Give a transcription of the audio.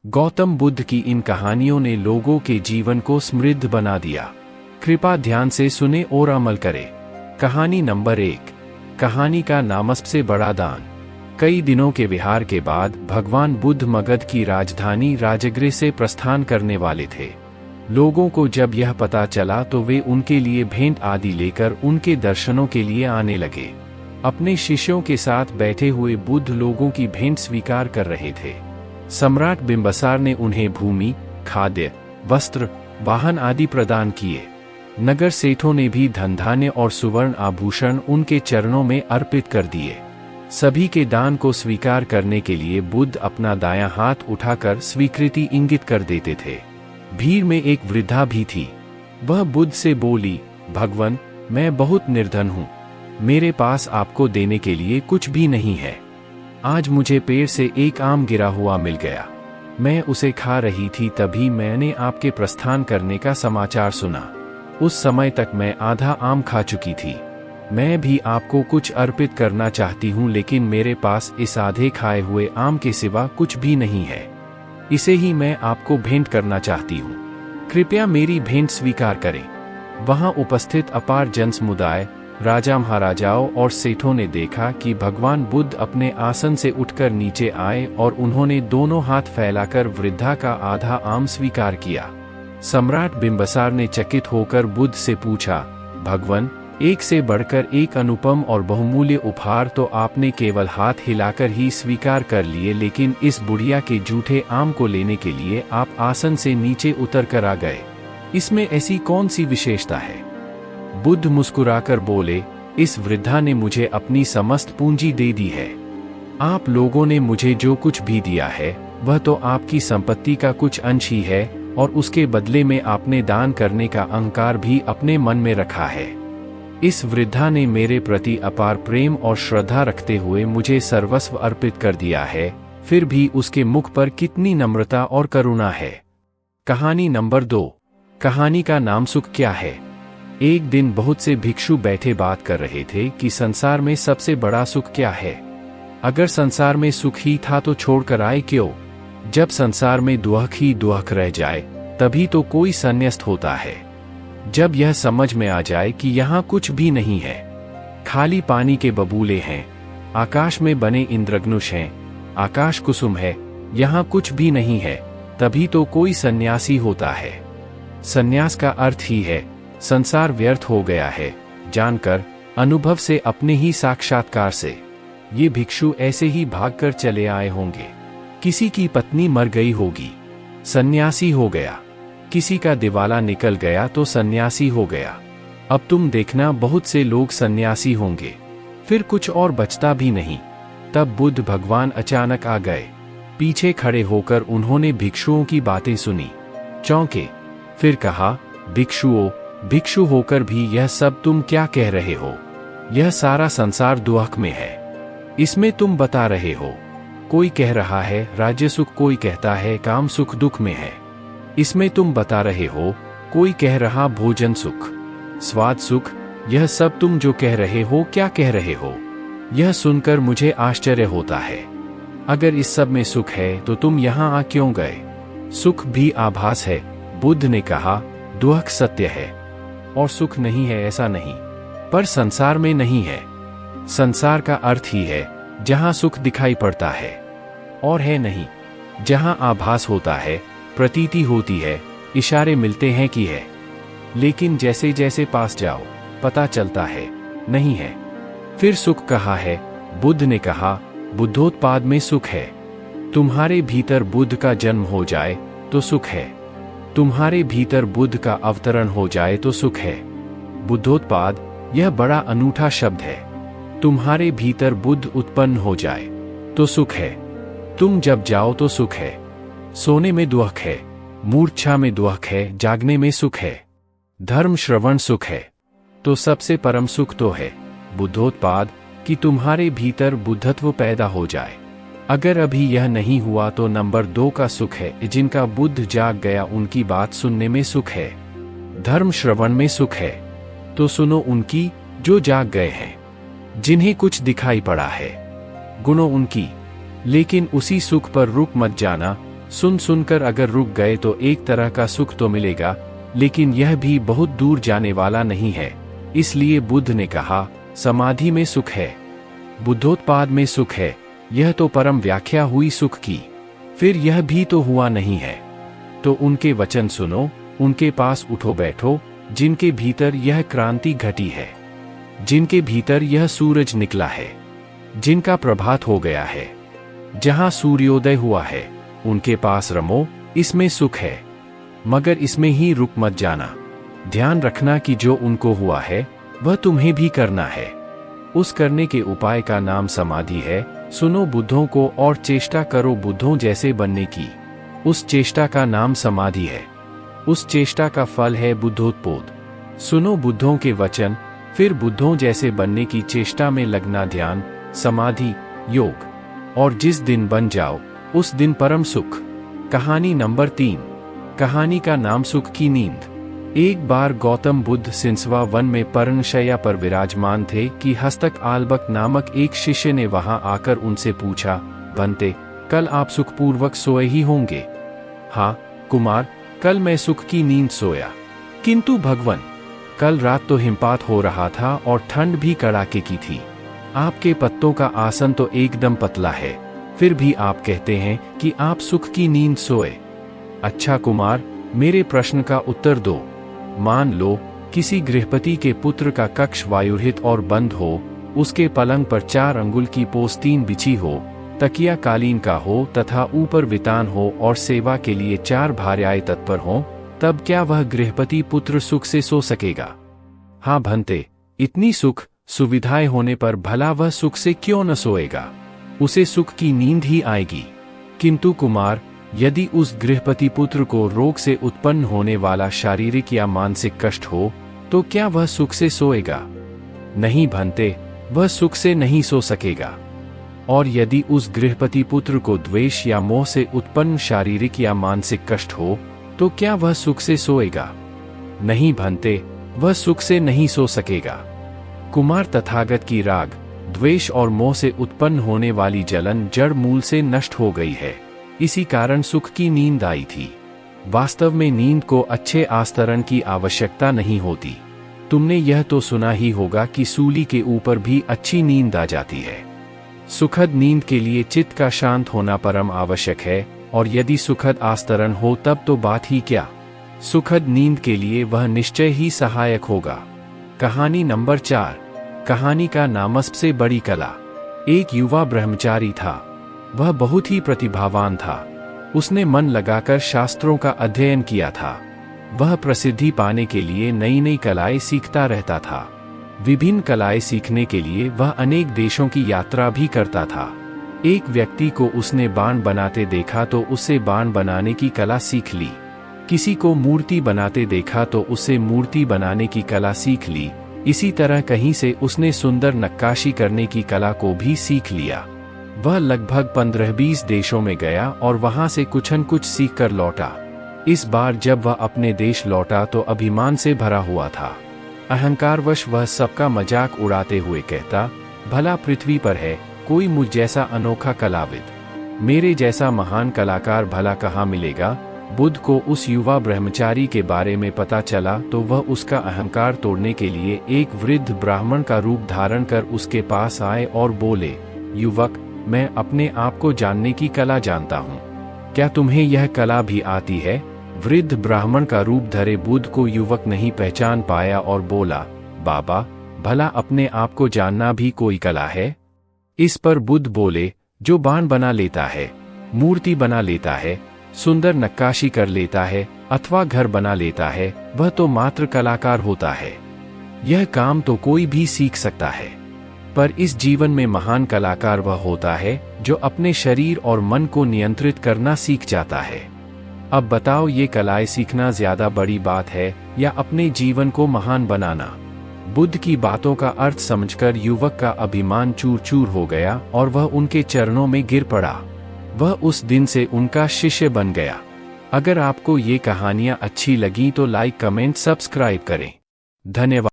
गौतम बुद्ध की इन कहानियों ने लोगों के जीवन को समृद्ध बना दिया। कृपया ध्यान से सुने और अमल करें। कहानी नंबर 1। कहानी का नाम सबसे बड़ा दान। कई दिनों के विहार के बाद भगवान बुद्ध मगध की राजधानी राजगृह से प्रस्थान करने वाले थे। लोगों को जब यह पता चला तो वे उनके लिए भेंट आदि लेकर उनके दर्शनों के लिए आने लगे। अपने शिष्यों के साथ बैठे हुए बुद्ध लोगों की भेंट स्वीकार कर रहे थे। सम्राट बिंबसार ने उन्हें भूमि, खाद्य, वस्त्र, वाहन आदि प्रदान किए। नगर सेठों ने भी धन धान्य और सुवर्ण आभूषण उनके चरणों में अर्पित कर दिए। सभी के दान को स्वीकार करने के लिए बुद्ध अपना दायां हाथ उठाकर स्वीकृति इंगित कर देते थे। भीड़ में एक वृद्धा भी थी। वह बुद्ध से बोली, भगवन, मैं बहुत निर्धन हूँ। मेरे पास आपको देने के लिए कुछ भी नहीं है। आज मुझे पेड़ से एक आम गिरा हुआ मिल गया। मैं उसे खा रही थी तभी मैंने आपके प्रस्थान करने का समाचार सुना। उस समय तक मैं आधा आम खा चुकी थी। मैं भी आपको कुछ अर्पित करना चाहती हूँ, लेकिन मेरे पास इस आधे खाए हुए आम के सिवा कुछ भी नहीं है। इसे ही मैं आपको भेंट करना चाहती हूँ। कृपया मेरी भेंट स्वीकार करें। वहां उपस्थित अपार जन समुदाय, राजा महाराजाओं और सेठों ने देखा कि भगवान बुद्ध अपने आसन से उठकर नीचे आए और उन्होंने दोनों हाथ फैलाकर वृद्धा का आधा आम स्वीकार किया। सम्राट बिंबसार ने चकित होकर बुद्ध से पूछा, भगवन, एक से बढ़कर एक अनुपम और बहुमूल्य उपहार तो आपने केवल हाथ हिलाकर ही स्वीकार कर लिए, लेकिन इस बुढ़िया के जूठे आम को लेने के लिए आप आसन से नीचे उतर कर आ गए। इसमें ऐसी कौन सी विशेषता है? बुद्ध मुस्कुराकर बोले, इस वृद्धा ने मुझे अपनी समस्त पूंजी दे दी है। आप लोगों ने मुझे जो कुछ भी दिया है वह तो आपकी संपत्ति का कुछ अंश ही है, और उसके बदले में आपने दान करने का अहंकार भी अपने मन में रखा है। इस वृद्धा ने मेरे प्रति अपार प्रेम और श्रद्धा रखते हुए मुझे सर्वस्व अर्पित कर दिया है, फिर भी उसके मुख पर कितनी नम्रता और करुणा है। कहानी नंबर 2। कहानी का नाम सुख क्या है। एक दिन बहुत से भिक्षु बैठे बात कर रहे थे कि संसार में सबसे बड़ा सुख क्या है। अगर संसार में सुख ही था तो छोड़कर आए क्यों? जब संसार में दुहक ही दुहक रह जाए तभी तो कोई संन्यास्त होता है। जब यह समझ में आ जाए कि यहाँ कुछ भी नहीं है, खाली पानी के बबूले हैं, आकाश में बने इंद्रधनुष हैं, आकाश कुसुम है, यहाँ कुछ भी नहीं है, तभी तो कोई सन्यासी होता है। सन्यास का अर्थ ही है संसार व्यर्थ हो गया है, जानकर, अनुभव से, अपने ही साक्षात्कार से। ये भिक्षु ऐसे ही भागकर चले आए होंगे। किसी की पत्नी मर गई होगी, सन्यासी हो गया। किसी का दिवाला निकल गया तो सन्यासी हो गया। अब तुम देखना बहुत से लोग सन्यासी होंगे, फिर कुछ और बचता भी नहीं। तब बुद्ध भगवान अचानक आ गए। पीछे खड़े होकर उन्होंने भिक्षुओं की बातें सुनी, चौंके। फिर कहा, भिक्षुओं, भिक्षु होकर भी यह सब तुम क्या कह रहे हो? यह सारा संसार दुहक में है, इसमें तुम बता रहे हो। कोई कह रहा है राज्य सुख, कोई कहता है काम सुख दुख में है, इसमें तुम बता रहे हो। कोई कह रहा भोजन सुख, स्वाद सुख, यह सब तुम जो कह रहे हो क्या कह रहे हो? यह सुनकर मुझे आश्चर्य होता है। अगर इस सब में सुख है तो तुम यहाँ आ क्यों गए? सुख भी आभास है, बुद्ध ने कहा, दुहक सत्य है और सुख नहीं है ऐसा नहीं, पर संसार में नहीं है। संसार का अर्थ ही है जहां सुख दिखाई पड़ता है, और है नहीं। जहां आभास होता है, प्रतीति होती है, इशारे मिलते हैं कि है, लेकिन जैसे जैसे पास जाओ पता चलता है नहीं है। फिर सुख कहा है? बुद्ध ने कहा, बुद्धोत्पाद में सुख है। तुम्हारे भीतर बुद्ध का जन्म हो जाए तो सुख है। तुम्हारे भीतर बुद्ध का अवतरण हो जाए तो सुख है। बुद्धोत्पाद, यह बड़ा अनूठा शब्द है। तुम्हारे भीतर बुद्ध उत्पन्न हो जाए तो सुख है। तुम जब जाओ तो सुख है। सोने में दुहक है, मूर्छा में दुहक है, जागने में सुख है। धर्म श्रवण सुख है, तो सबसे परम सुख तो है बुद्धोत्पाद, कि तुम्हारे भीतर बुद्धत्व पैदा हो जाए। अगर अभी यह नहीं हुआ तो नंबर 2 का सुख है, जिनका बुद्ध जाग गया उनकी बात सुनने में सुख है। धर्म श्रवण में सुख है, तो सुनो उनकी जो जाग गए हैं, जिन्हें कुछ दिखाई पड़ा है, गुणों उनकी। लेकिन उसी सुख पर रुक मत जाना, सुन सुनकर अगर रुक गए तो एक तरह का सुख तो मिलेगा, लेकिन यह भी बहुत दूर जाने वाला नहीं है। इसलिए बुद्ध ने कहा, समाधि में सुख है, बुद्धोत्पाद में सुख है, यह तो परम व्याख्या हुई सुख की। फिर यह भी तो हुआ नहीं है। तो उनके वचन सुनो, उनके पास उठो बैठो, जिनके भीतर यह क्रांति घटी है, जिनके भीतर यह सूरज निकला है, जिनका प्रभात हो गया है, जहां सूर्योदय हुआ है, उनके पास रमो, इसमें सुख है। मगर इसमें ही रुक मत जाना। ध्यान रखना कि जो उनको हुआ है वह तुम्हें भी करना है। उस करने के उपाय का नाम समाधि है। सुनो बुद्धों को और चेष्टा करो बुद्धों जैसे बनने की। उस चेष्टा का नाम समाधि है। उस चेष्टा का फल है बुद्धोत्पोद। सुनो बुद्धों के वचन, फिर बुद्धों जैसे बनने की चेष्टा में लगना। ध्यान, समाधि, योग, और जिस दिन बन जाओ उस दिन परम सुख। कहानी नंबर 3। कहानी का नाम सुख की नींद। एक बार गौतम बुद्ध सिंसवा वन में पर्णशैया पर विराजमान थे कि हस्तक आल्बक नामक एक शिष्य ने वहां आकर उनसे पूछा, बनते, कल आप सुखपूर्वक सोए ही होंगे? हाँ कुमार, कल मैं सुख की नींद सोया। किंतु भगवन, कल रात तो हिमपात हो रहा था और ठंड भी कड़ाके की थी। आपके पत्तों का आसन तो एकदम पतला है, फिर भी आप कहते हैं कि आप सुख की नींद सोए। अच्छा कुमार, मेरे प्रश्न का उत्तर दो। मान लो किसी गृहपति के पुत्र का कक्ष वायुरहित और बंद हो, उसके पलंग पर 4 अंगुल की पोस्तीन बिछी हो, तकिया कालीन का हो तथा ऊपर वितान हो और सेवा के लिए 4 भार्याएं तत्पर हों, तब क्या वह गृहपति पुत्र सुख से सो सकेगा? हाँ भंते, इतनी सुख सुविधाएं होने पर भला वह सुख से क्यों न सोएगा? उसे सुख की नींद ही आएगी। किंतु कुमार, यदि उस गृहपति पुत्र को रोग से उत्पन्न होने वाला शारीरिक या मानसिक कष्ट हो, तो क्या वह सुख से सोएगा? नहीं भंते, वह सुख से नहीं सो सकेगा। और यदि उस गृहपति पुत्र को द्वेष या मोह से उत्पन्न शारीरिक या मानसिक कष्ट हो, तो क्या वह सुख से सोएगा? नहीं भंते, वह सुख से नहीं सो सकेगा। कुमार, तथागत की राग, द्वेष और मोह से उत्पन्न होने वाली जलन जड़ मूल से नष्ट हो गई है। इसी कारण सुख की नींद आई थी। वास्तव में नींद को अच्छे आस्तरण की आवश्यकता नहीं होती। तुमने यह तो सुना ही होगा कि सूली के ऊपर भी अच्छी नींद आ जाती है। सुखद नींद के लिए चित्त का शांत होना परम आवश्यक है, और यदि सुखद आस्तरण हो तब तो बात ही क्या। सुखद नींद के लिए वह निश्चय ही सहायक होगा। कहानी नंबर 4। कहानी का नाम सबसे बड़ी कला। एक युवा ब्रह्मचारी था। वह बहुत ही प्रतिभावान था। उसने मन लगाकर शास्त्रों का अध्ययन किया था। वह प्रसिद्धि पाने के लिए नई नई कलाएं सीखता रहता था। विभिन्न कलाएं सीखने के लिए वह अनेक देशों की यात्रा भी करता था। एक व्यक्ति को उसने बाण बनाते देखा तो उससे बाण बनाने की कला सीख ली। किसी को मूर्ति बनाते देखा तो उससे मूर्ति बनाने की कला सीख ली। इसी तरह कहीं से उसने सुंदर नक्काशी करने की कला को भी सीख लिया। वह लगभग 15-20 देशों में गया और वहां से कुछन कुछ सीख कर लौटा। इस बार जब वह अपने देश लौटा तो अभिमान से भरा हुआ था। अहंकारवश वह सबका मजाक उड़ाते हुए कहता, भला पृथ्वी पर है कोई मुझ जैसा अनोखा कलाविद? मेरे जैसा महान कलाकार भला कहाँ मिलेगा? बुद्ध को उस युवा ब्रह्मचारी के बारे में पता चला तो वह उसका अहंकार तोड़ने के लिए एक वृद्ध ब्राह्मण का रूप धारण कर उसके पास आए और बोले, युवक, मैं अपने आप को जानने की कला जानता हूँ। क्या तुम्हें यह कला भी आती है? वृद्ध ब्राह्मण का रूप धरे बुद्ध को युवक नहीं पहचान पाया और बोला, बाबा, भला अपने आप को जानना भी कोई कला है? इस पर बुद्ध बोले, जो बाण बना लेता है, मूर्ति बना लेता है, सुंदर नक्काशी कर लेता है अथवा घर बना लेता है, वह तो मात्र कलाकार होता है। यह काम तो कोई भी सीख सकता है, पर इस जीवन में महान कलाकार वह होता है जो अपने शरीर और मन को नियंत्रित करना सीख जाता है। अब बताओ, ये कलाएं सीखना ज्यादा बड़ी बात है या अपने जीवन को महान बनाना? बुद्ध की बातों का अर्थ समझकर युवक का अभिमान चूर चूर हो गया और वह उनके चरणों में गिर पड़ा। वह उस दिन से उनका शिष्य बन गया। अगर आपको ये कहानियां अच्छी लगी तो लाइक, कमेंट, सब्सक्राइब करें। धन्यवाद।